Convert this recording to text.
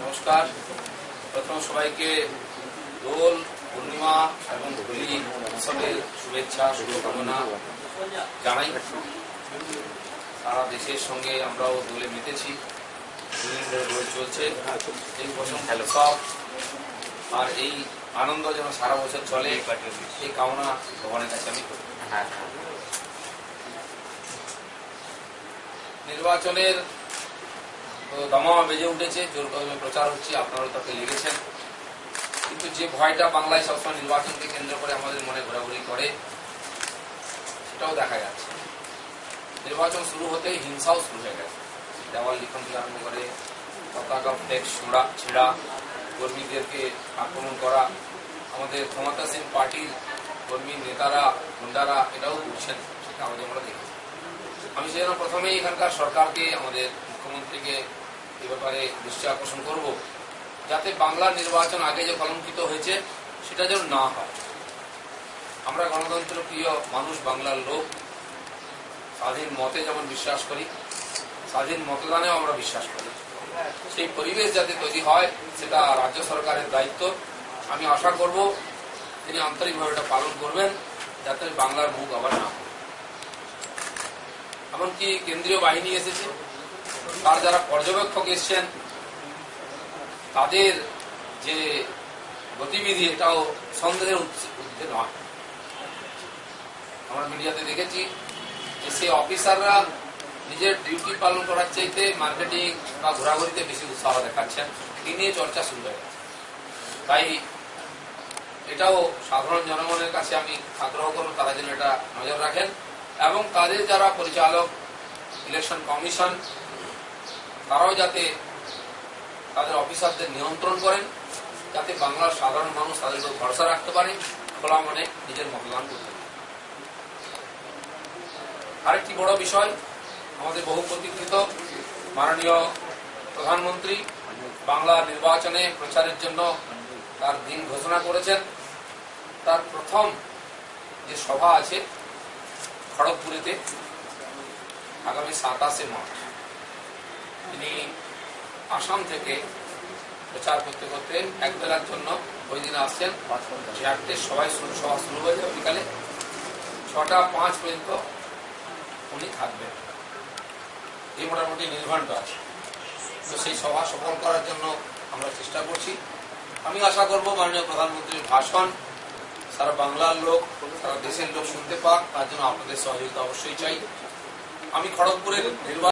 নমস্কার। প্রথম সবাইকে দোল পূর্ণিমা এবং হোলি উৎসবের শুভেচ্ছা শুভকামনা জানাই। সারা দেশের সঙ্গে আমরাও দোলে মেতেছি, দুদিন ধরে দোল চলছে। এই বসন্ত উৎসব আর এই আনন্দ যেন সারা বছর চলে, এই কামনা ভগবানের কাছে আমি করি। নির্বাচনের দামামা বেজে উঠেছে, জোর কদমে প্রচার হচ্ছে, আপনারাও তাকে লেগেছেন। কিন্তু যে ভয়টা বাংলায় সবসময় নির্বাচনকে কেন্দ্র করে আমাদের মনে ঘোরাঘুরি করে, সেটাও দেখা যাচ্ছে। নির্বাচন শুরু হতেই হিংসাও শুরু হয়ে গেছে। দেওয়াল লিখন থেকে আরম্ভ করে পতাকা ফ্লেক্স ছেঁড়া, কর্মীদেরকে আক্রমণ করা, আমাদের ক্ষমতাসীন পার্টির কর্মী নেতারা গুন্ডারা এটাও করছেন, সেটা আমাদের আমরা দেখেছি। আমি সেজন্য প্রথমেই এখানকার সরকারকে, আমাদের মুখ্যমন্ত্রীকে এ ব্যাপারে দৃষ্টি আকর্ষণ করব, যাতে বাংলার নির্বাচন আগে যে কলঙ্কিত হয়েছে সেটা যেন না হয়। আমরা গণতন্ত্র প্রিয় মানুষ, বাংলার লোক, স্বাধীন মতে যেমন বিশ্বাস করি, স্বাধীন মতদানেও আমরা বিশ্বাস করি। সেই পরিবেশ যাতে তৈরি হয় সেটা রাজ্য সরকারের দায়িত্ব। আমি আশা করব তিনি আন্তরিকভাবে এটা পালন করবেন, যাতে বাংলার মুখ আবার না হয়। এমনকি কেন্দ্রীয় বাহিনী এসেছে, তার যারা পর্যবেক্ষক এসছেন তাদের যে গতিবিধি এটাও সন্দেহের ঊর্ধ্বে নয়। আমরা মিডিয়াতে দেখেছি যে সেই অফিসাররা নিজের ডিউটি পালন করার চাইতে মার্কেটিং বা ঘোরাঘুরিতে বেশি উৎসাহ দেখাচ্ছেন। এই নিয়ে চর্চা শুরু হয়ে গেছে। তাই এটাও সাধারণ জনগণের কাছে আমি আগ্রহ করব, তারা যেন এটা নজর রাখেন এবং তাদের যারা পরিচালক, ইলেকশন কমিশন, তারাও যাতে তাদের অফিসারদের নিয়ন্ত্রণ করেন, যাতে বাংলার সাধারণ মানুষ তাদের উপর ভরসা রাখতে পারে, খোলা মনে নিজের মতদান করতে পারে। আরেকটি বড় বিষয়, আমাদের বহু প্রতীক্ষিত মাননীয় প্রধানমন্ত্রী বাংলা নির্বাচনে প্রচারের জন্য তার দিন ঘোষণা করেছেন। তার প্রথম যে সভা আছে খড়গপুরেতে আগামী 27শে মার্চ, তিনি আসাম থেকে প্রচার করতে করতে এক বেলার জন্য ওই দিনে আসছেন। 4টের সভা শুরু হয়ে যাবে, বিকালে 6টা 5 পর্যন্ত উনি থাকবেন। এই মোটামুটি নির্ঘণ্ট আছে। তো সেই সভা সফল করার জন্য আমরা চেষ্টা করছি। আমি আশা করব মাননীয় প্রধানমন্ত্রীর ভাষণ সারা বাংলার লোক, সারা দেশের লোক শুনতে পাক, তার জন্য আপনাদের সহযোগিতা অবশ্যই চাই। আমি খড়গপুরের নির্বাচন